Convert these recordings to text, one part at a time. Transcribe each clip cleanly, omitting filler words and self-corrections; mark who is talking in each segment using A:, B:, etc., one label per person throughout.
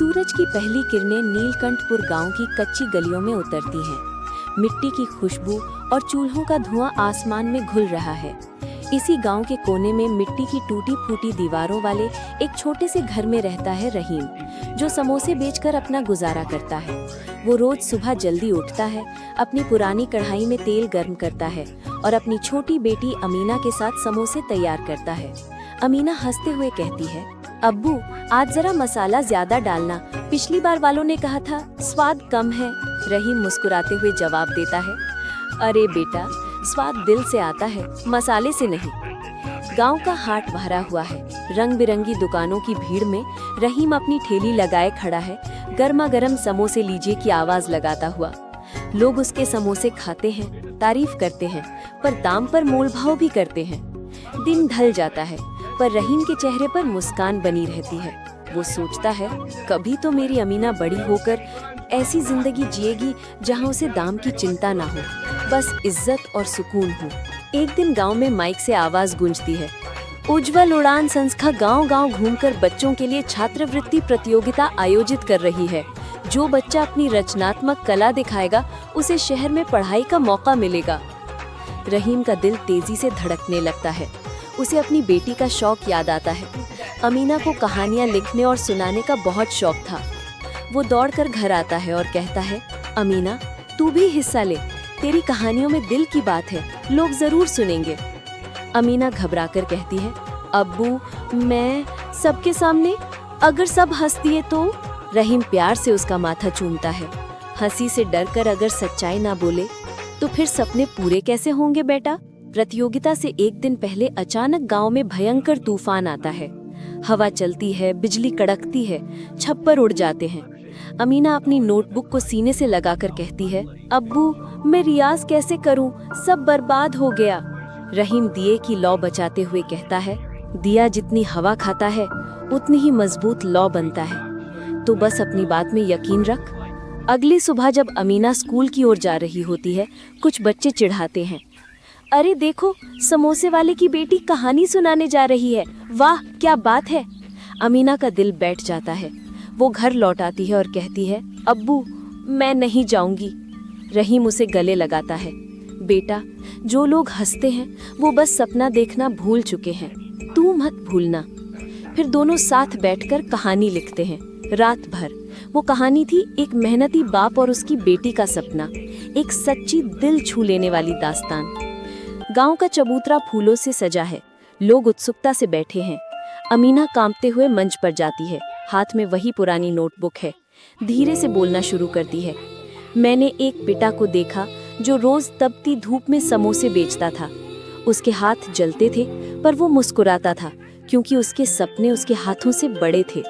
A: सूरज की पहली किरणें नीलकंठपुर गांव की कच्ची गलियों में उतरती हैं। मिट्टी की खुशबू और चूल्हों का धुआं आसमान में घुल रहा है। इसी गांव के कोने में मिट्टी की टूटी फूटी दीवारों वाले एक छोटे से घर में रहता है रहीम, जो समोसे बेचकर अपना गुजारा करता है। वो रोज सुबह जल्दी उठता है, अपनी पुरानी कढ़ाई में तेल गर्म करता है और अपनी छोटी बेटी अमीना के साथ समोसे तैयार करता है। अमीना हंसते हुए कहती है, अब्बू आज जरा मसाला ज्यादा डालना, पिछली बार वालों ने कहा था स्वाद कम है। रहीम मुस्कुराते हुए जवाब देता है, अरे बेटा, स्वाद दिल से आता है, मसाले से नहीं। गांव का हाट भरा हुआ है। रंग बिरंगी दुकानों की भीड़ में रहीम अपनी ठेली लगाए खड़ा है, गर्मा गर्म समोसे लीजिए की आवाज लगाता हुआ। लोग उसके समोसे खाते हैं, तारीफ करते हैं, पर दाम पर मोल भाव भी करते हैं। दिन ढल जाता है, पर रहीम के चेहरे पर मुस्कान बनी रहती है। वो सोचता है, कभी तो मेरी अमीना बड़ी होकर ऐसी जिंदगी जिएगी जहाँ उसे दाम की चिंता ना हो, बस इज्जत और सुकून हो। एक दिन गांव में माइक से आवाज गूंजती है, उज्जवल उड़ान संस्था गांव-गांव घूमकर बच्चों के लिए छात्रवृत्ति प्रतियोगिता आयोजित कर रही है। जो बच्चा अपनी रचनात्मक कला दिखाएगा, उसे शहर में पढ़ाई का मौका मिलेगा। रहीम का दिल तेजी से धड़कने लगता है। उसे अपनी बेटी का शौक याद आता है। अमीना को कहानियां लिखने और सुनाने का बहुत शौक था। वो दौड़कर घर आता है और कहता है, अमीना तू भी हिस्सा ले, तेरी कहानियों में दिल की बात है, लोग जरूर सुनेंगे। अमीना घबराकर कहती है, अब्बू मैं सबके सामने, अगर सब हंस दिए तो? रहीम प्यार से उसका माथा चूमता है। हंसी से डरकर अगर सच्चाई ना बोले तो फिर सपने पूरे कैसे होंगे बेटा? प्रतियोगिता से एक दिन पहले अचानक गांव में भयंकर तूफान आता है। हवा चलती है, बिजली कड़कती है, छप्पर उड़ जाते हैं। अमीना अपनी नोटबुक को सीने से लगाकर कहती है, अब्बू मैं रियाज कैसे करूं, सब बर्बाद हो गया। रहीम दिए की लौ बचाते हुए कहता है, दिया जितनी हवा खाता है उतनी ही मजबूत लौ बनता है, तो बस अपनी बात में यकीन रख। अगली सुबह जब अमीना स्कूल की ओर जा रही होती है, कुछ बच्चे चिढ़ाते हैं, अरे देखो समोसे वाले की बेटी कहानी सुनाने जा रही है, वाह क्या बात है। अमीना का दिल बैठ जाता है। वो घर लौट आती है और कहती है, अब्बू मैं नहीं जाऊंगी। रहीम उसे गले लगाता है, बेटा जो लोग हंसते हैं वो बस सपना देखना भूल चुके हैं, तू मत भूलना। फिर दोनों साथ बैठकर कहानी लिखते हैं रात भर। वो कहानी थी एक मेहनती बाप और उसकी बेटी का सपना, एक सच्ची दिल छू लेने वाली दास्तान। गांव का चबूतरा फूलों से सजा है, लोग उत्सुकता से बैठे हैं। अमीना कांपते हुए मंच पर जाती है, हाथ में वही पुरानी नोटबुक है। धीरे से बोलना शुरू करती है, मैंने एक पिता को देखा जो रोज तपती धूप में समोसे बेचता था। उसके हाथ जलते थे पर वो मुस्कुराता था, क्योंकि उसके सपने उसके हाथों से बड़े थे।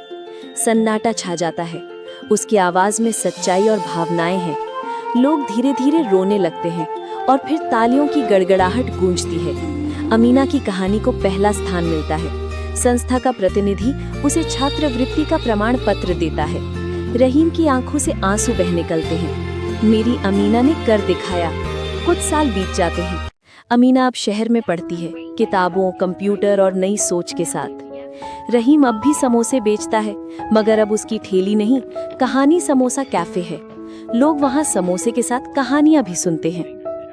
A: सन्नाटा छा जाता है, उसकी आवाज में सच्चाई और भावनाएं हैं। लोग धीरे धीरे रोने लगते हैं और फिर तालियों की गड़गड़ाहट गूंजती है। अमीना की कहानी को पहला स्थान मिलता है। संस्था का प्रतिनिधि उसे छात्रवृत्ति का प्रमाण पत्र देता है। रहीम की आंखों से आंसू बह निकलते हैं। मेरी अमीना ने कर दिखाया। कुछ साल बीत जाते हैं। अमीना अब शहर में पढ़ती है, किताबों, कंप्यूटर और नई सोच के साथ। रहीम अब भी समोसे बेचता है, मगर अब उसकी ठेली नहीं, कहानी समोसा कैफे है। लोग वहाँ समोसे के साथ कहानियां भी सुनते हैं।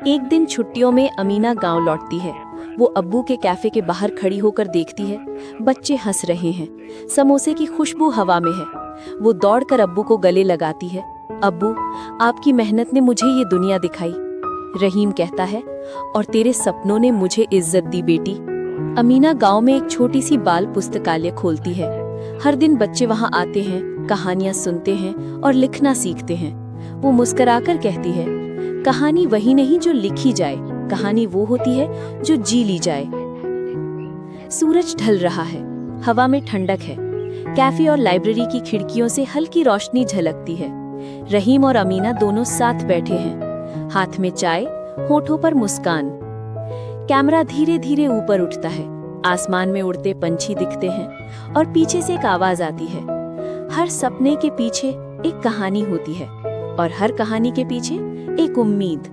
A: एक दिन छुट्टियों में अमीना गांव लौटती है। वो अब्बू के कैफे के बाहर खड़ी होकर देखती है, बच्चे हंस रहे हैं, समोसे की खुशबू हवा में है। वो दौड़कर अब्बू को गले लगाती है, अब्बू आपकी मेहनत ने मुझे ये दुनिया दिखाई। रहीम कहता है, और तेरे सपनों ने मुझे इज्जत दी बेटी। अमीना गांव में एक छोटी सी बाल पुस्तकालय खोलती है। हर दिन बच्चे वहां आते हैं, कहानियां सुनते हैं और लिखना सीखते हैं। वो मुस्कुराकर कहती है, कहानी वही नहीं जो लिखी जाए, कहानी वो होती है जो जी ली जाए। सूरज ढल रहा है, हवा में ठंडक है। कैफे और लाइब्रेरी की खिड़कियों से हल्की रोशनी झलकती है। रहीम और अमीना दोनों साथ बैठे हैं, हाथ में चाय, होठों पर मुस्कान। कैमरा धीरे धीरे ऊपर उठता है, आसमान में उड़ते पंछी दिखते हैं और पीछे से एक आवाज आती है, हर सपने के पीछे एक कहानी होती है और हर कहानी के पीछे एक उम्मीद।